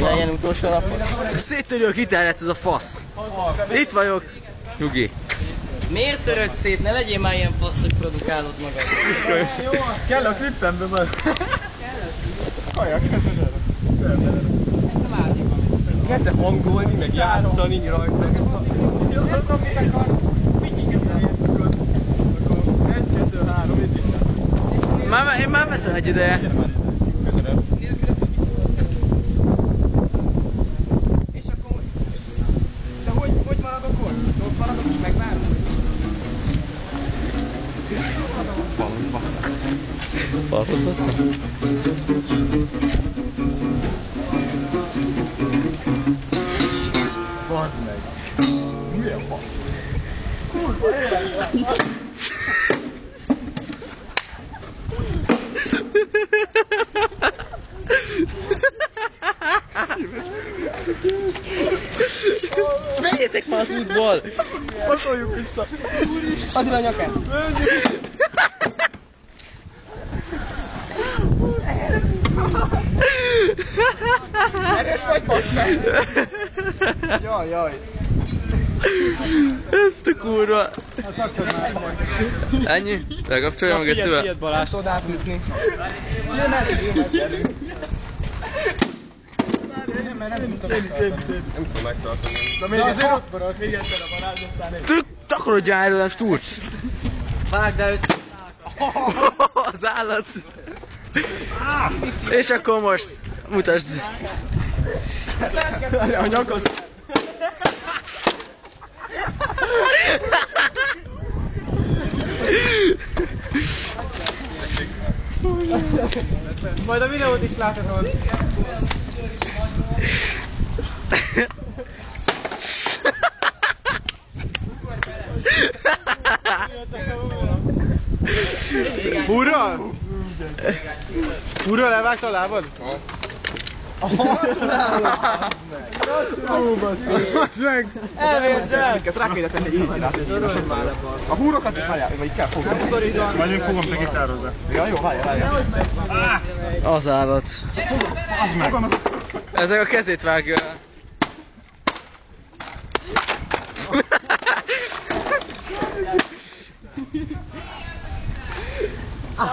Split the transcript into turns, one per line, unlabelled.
legyen utolsó napon.
Széttörő a gitárját ez a fasz. Itt vagyok. Nyugi.
Miért töröd szét? Ne legyél már ilyen fasz, hogy produkálod magad.
Kell a klippembe már. Kajak, kezdve hangolni, meg játszani rajta.
Én már veszem egy ideje.
Köszönöm.
És akkor... De hogy maradok ott? Ott maradok és megvárom?
Falhoz veszem?
Bazd meg! Milyen fasz? Kurva élet!
Menjetek már az útból!
Pakoljuk vissza!
Add el a nyakát!
Erős vagy, bassz meg! Jaj, jaj!
Ezt a kurva! Ennyi? Lekapcsolja magad szüve?
Fiat Balázs, tudod átütni. Nem
tudom megtartani. De még azért ott maradt, még egyszer a Balázs, aztán
Takarodjál elő, nem sturc!
Vágd el össze!
Az állat! És akkor most mutasd!
a nyakad!
Majd a videót is láthatod.
Fura? Fura, levágta a lábad? Elvérzem! Ezt rá kéne tenni így rá. A húrokat is várjál, vagy kell fogni. Majd én fogom te gitározni. Ja, jó, várjál.
Az állat.
Az meg.
Ezek a kezét vágja.
Az